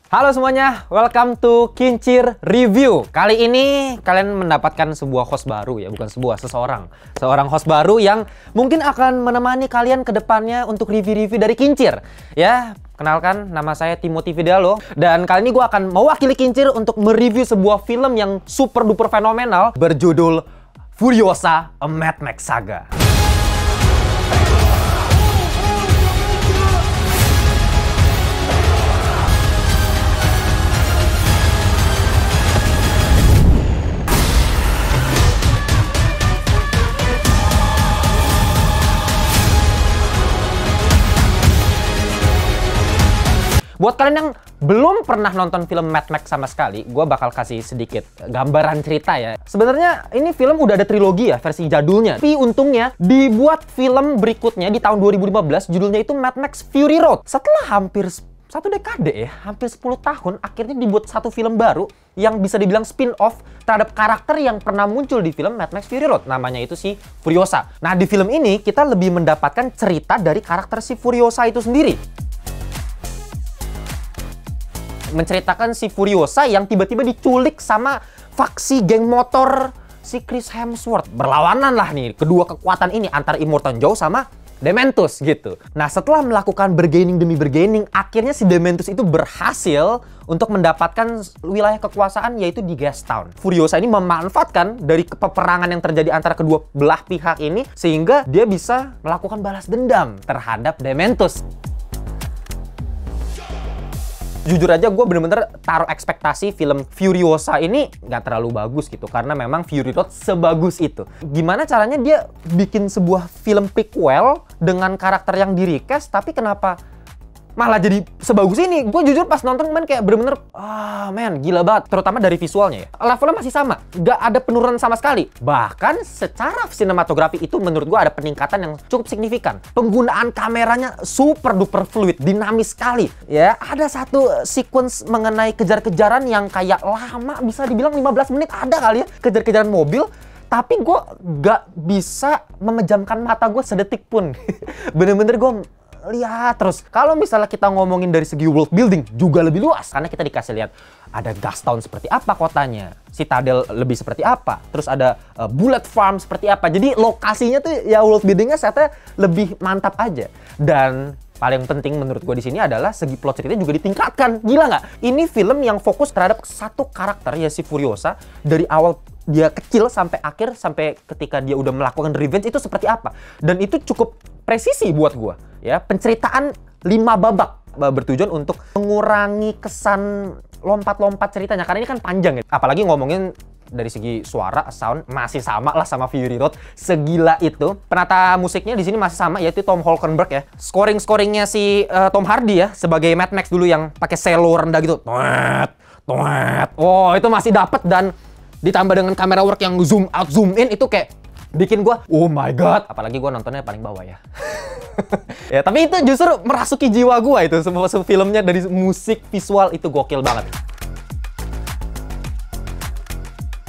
Halo semuanya, welcome to Kincir Review. Kali ini kalian mendapatkan sebuah host baru ya, bukan seorang host baru yang mungkin akan menemani kalian ke depannya untuk review-review dari Kincir. Ya, kenalkan, nama saya Timothy Vidalo dan kali ini gue akan mewakili Kincir untuk mereview sebuah film yang super duper fenomenal berjudul Furiosa: A Mad Max Saga. Buat kalian yang belum pernah nonton film Mad Max sama sekali, gue bakal kasih sedikit gambaran cerita ya. Sebenarnya ini film udah ada trilogi ya, versi jadulnya. Tapi untungnya dibuat film berikutnya di tahun 2015, judulnya itu Mad Max Fury Road. Setelah hampir satu dekade ya, hampir 10 tahun, akhirnya dibuat satu film baru yang bisa dibilang spin-off terhadap karakter yang pernah muncul di film Mad Max Fury Road. Namanya itu si Furiosa. Nah, di film ini kita lebih mendapatkan cerita dari karakter si Furiosa itu sendiri. Menceritakan si Furiosa yang tiba-tiba diculik sama faksi geng motor si Chris Hemsworth. Berlawanan lah nih kedua kekuatan ini antara Immortan Joe sama Dementus gitu. Nah, setelah melakukan bergaining demi bergaining, akhirnya si Dementus itu berhasil untuk mendapatkan wilayah kekuasaan yaitu di Gastown. Furiosa ini memanfaatkan dari peperangan yang terjadi antara kedua belah pihak ini sehingga dia bisa melakukan balas dendam terhadap Dementus. Jujur aja gue bener-bener taruh ekspektasi film Furiosa ini nggak terlalu bagus gitu. Karena memang Fury Road sebagus itu. Gimana caranya dia bikin sebuah film prequel dengan karakter yang di-recast, tapi kenapa malah jadi sebagus ini? Gue jujur pas nonton kemarin kayak bener-bener, men, gila banget. Terutama dari visualnya ya. Levelnya masih sama. Nggak ada penurunan sama sekali. Bahkan secara sinematografi itu menurut gue ada peningkatan yang cukup signifikan. Penggunaan kameranya super duper fluid, dinamis sekali. Ya, ada satu sequence mengenai kejar-kejaran yang kayak lama, bisa dibilang 15 menit ada kali ya. Kejar-kejaran mobil. Tapi gue nggak bisa memejamkan mata gue sedetik pun. Bener-bener gue lihat terus. Kalau misalnya kita ngomongin dari segi world building juga lebih luas karena kita dikasih lihat ada Gastown seperti apa kotanya, Citadel lebih seperti apa, terus ada Bullet Farm seperti apa. Jadi lokasinya tuh ya world buildingnya saya lebih mantap aja. Dan paling penting menurut gue di sini adalah segi plot cerita juga ditingkatkan. Gila nggak? Ini film yang fokus terhadap satu karakter ya si Furiosa dari awal dia kecil sampai akhir, sampai ketika dia udah melakukan revenge itu seperti apa. Dan itu cukup presisi buat gue ya. Penceritaan 5 babak bertujuan untuk mengurangi kesan lompat-lompat ceritanya karena ini kan panjang ya. Apalagi ngomongin dari segi suara, sound masih sama lah sama Fury Road. Segila itu. Penata musiknya di sini masih sama yaitu Tom Holkenberg ya. Scoringnya si Tom Hardy ya sebagai Mad Max dulu yang pakai selo rendah gitu. Oh, itu masih dapet. Dan ditambah dengan kamera work yang zoom out zoom in itu kayak bikin gua oh my god. Apalagi gua nontonnya paling bawah ya. Ya, tapi itu justru merasuki jiwa gua itu. Semua filmnya dari musik, visual itu gokil banget.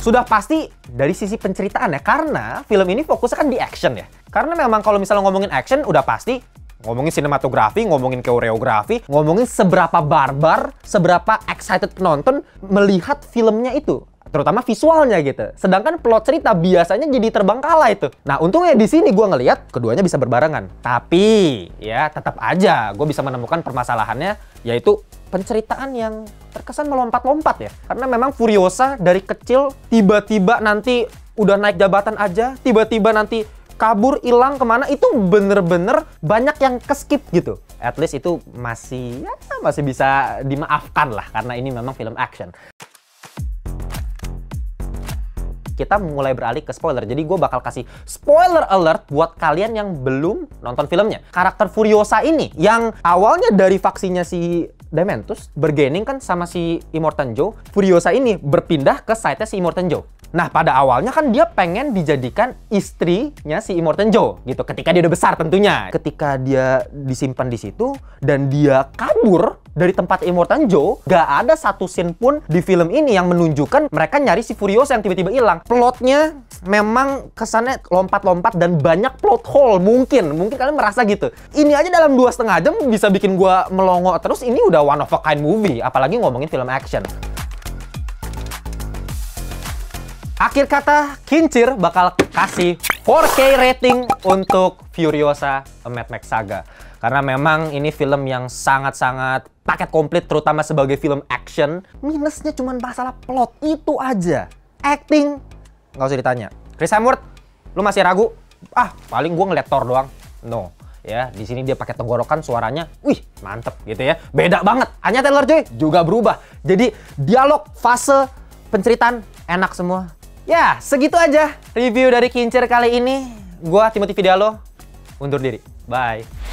Sudah pasti dari sisi penceritaan ya, karena film ini fokusnya kan di action ya. Karena memang kalau misalnya ngomongin action udah pasti ngomongin sinematografi, ngomongin koreografi, ngomongin seberapa barbar, seberapa excited penonton melihat filmnya itu. Terutama visualnya gitu. Sedangkan plot cerita biasanya jadi terbengkalai itu. Nah, untungnya di sini gue ngelihat keduanya bisa berbarengan. Tapi ya tetap aja gue bisa menemukan permasalahannya, yaitu penceritaan yang terkesan melompat-lompat ya. Karena memang Furiosa dari kecil tiba-tiba nanti udah naik jabatan aja, tiba-tiba nanti kabur, hilang kemana, itu bener-bener banyak yang keskip gitu. At least itu masih bisa dimaafkan lah karena ini memang film action. Kita mulai beralih ke spoiler. Jadi gue bakal kasih spoiler alert buat kalian yang belum nonton filmnya. Karakter Furiosa ini yang awalnya dari faksinya si Dementus bergaining kan sama si Immortan Joe. Furiosa ini berpindah ke side-nya si Immortan Joe. Nah, pada awalnya kan dia pengen dijadikan istrinya si Immortan Joe gitu. Ketika dia udah besar tentunya. Ketika dia disimpan di situ dan dia kabur dari tempat Immortan Joe, gak ada satu scene pun di film ini yang menunjukkan mereka nyari si Furiosa yang tiba-tiba hilang. Plotnya memang kesannya lompat-lompat dan banyak plot hole. Mungkin kalian merasa gitu. Ini aja dalam 2,5 jam bisa bikin gua melongo terus. Ini udah one of a kind movie, apalagi ngomongin film action. Akhir kata, Kincir bakal kasih 4K rating untuk Furiosa A Mad Max Saga. Karena memang ini film yang sangat-sangat paket komplit, terutama sebagai film action. Minusnya cuma masalah plot, itu aja. Acting, nggak usah ditanya. Chris Hemsworth, lu masih ragu? Ah, paling gue ngeliat Thor doang. No. Ya, di sini dia pakai tenggorokan, suaranya, wih, mantep gitu ya. Beda banget. Anya Taylor-Joy juga berubah. Jadi, dialog, fase, penceritaan, enak semua. Ya, segitu aja review dari Kincir kali ini. Gua Timothy Fidialo, undur diri. Bye.